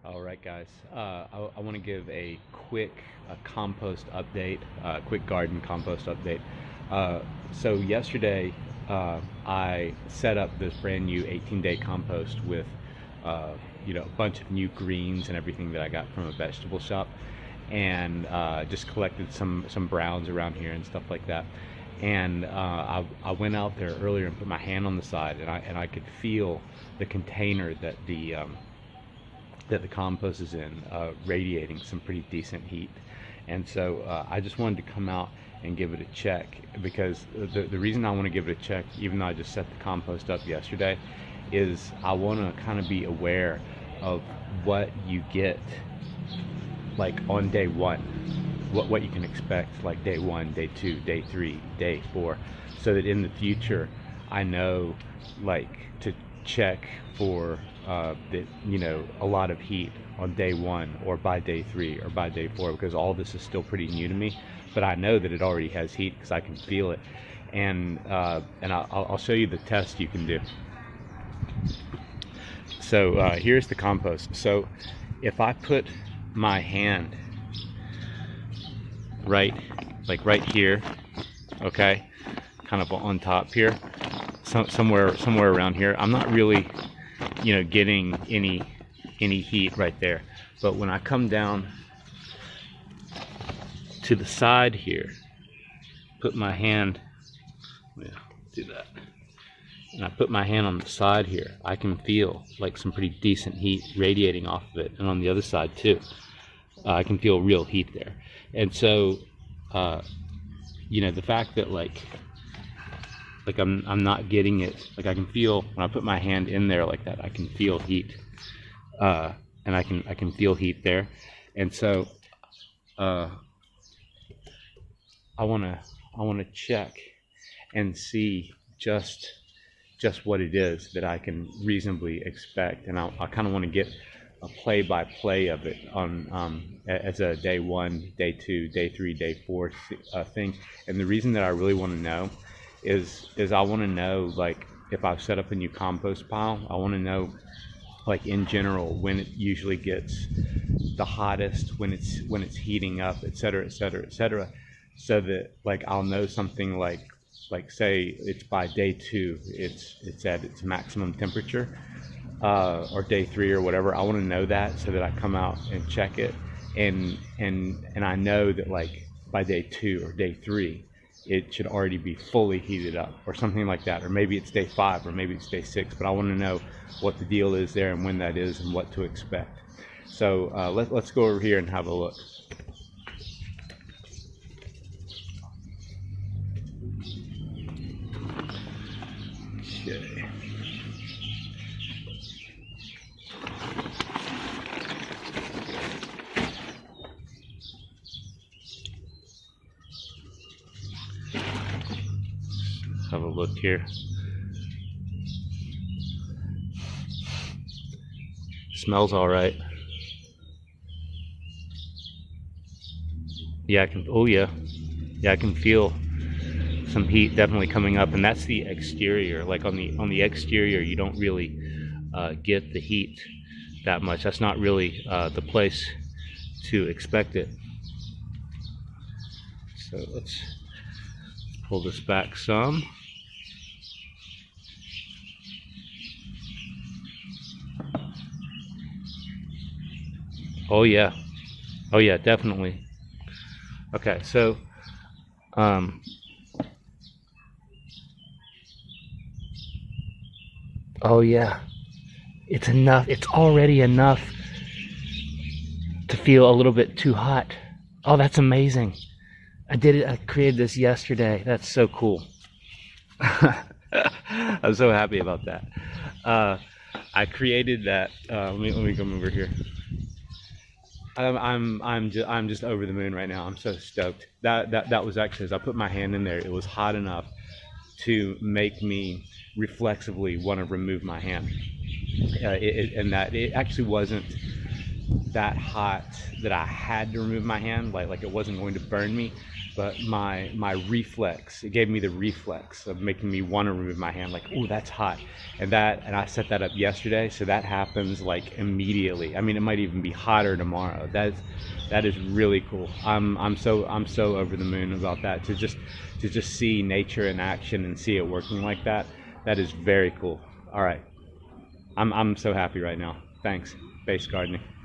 All right, guys. I want to give a quick compost update, quick garden compost update. So yesterday, I set up this brand new 18-day compost with, a bunch of new greens and everything that I got from a vegetable shop, and just collected some browns around here and stuff like that. And I went out there earlier and put my hand on the side, and I could feel the container that the compost is in, radiating some pretty decent heat. And so I just wanted to come out and give it a check, because the reason I want to give it a check, even though I just set the compost up yesterday, is I want to kind of be aware of what you get like on day one, what you can expect like day one, day two, day three, day four, so that in the future I know like to check for a lot of heat on day one or by day three or by day four, because all this is still pretty new to me, but I know that it already has heat because I can feel it. And I'll show you the test you can do. So here's the compost. So if I put my hand right here, okay, kind of on top here, somewhere around here, I'm not really getting any heat right there. But when I come down to the side here, put my hand, do that, and I put my hand on the side here, I can feel like some pretty decent heat radiating off of it. And on the other side too, I can feel real heat there. And so the fact that like I'm not getting it, like I can feel when I put my hand in there like that, I can feel heat, and I can feel heat there. And so I want to check and see just what it is that I can reasonably expect, and I kind of want to get a play-by-play of it on as a day one, day two, day three, day four thing. And the reason that I really want to know is I want to know, like, if I've set up a new compost pile, I want to know, like, in general, when it usually gets the hottest, when it's heating up, et cetera, et cetera, et cetera, so that like I'll know something like say it's by day two, it's at its maximum temperature, or day three or whatever. I want to know that so that I come out and check it, and I know that like by day two or day three it should already be fully heated up or something like that, or maybe it's day five or maybe it's day six, but I want to know what the deal is there and when that is and what to expect. So let's go over here and have a look. Okay. Have a look here. Smells all right. Yeah, I can. Oh yeah, I can feel some heat definitely coming up, and that's the exterior. Like on the exterior, you don't really get the heat that much. That's not really the place to expect it. So let's pull this back some. Oh yeah, definitely. Okay, so oh yeah, it's enough. It's already enough to feel a little bit too hot. Oh, that's amazing. I did it. I created this yesterday. That's so cool. I'm so happy about that. I created that. Let me come over here. I'm just over the moon right now. I'm so stoked. That was actually, as I put my hand in there, it was hot enough to make me reflexively want to remove my hand. And that it actually wasn't that hot that I had to remove my hand, like it wasn't going to burn me, but my reflex, it gave me the reflex of making me want to remove my hand, like, oh, that's hot. And I set that up yesterday, so that happens like immediately. I mean, it might even be hotter tomorrow. That is really cool. I'm so over the moon about that, to just see nature in action and see it working like that. That is very cool. All right, I'm so happy right now. Thanks, base gardening.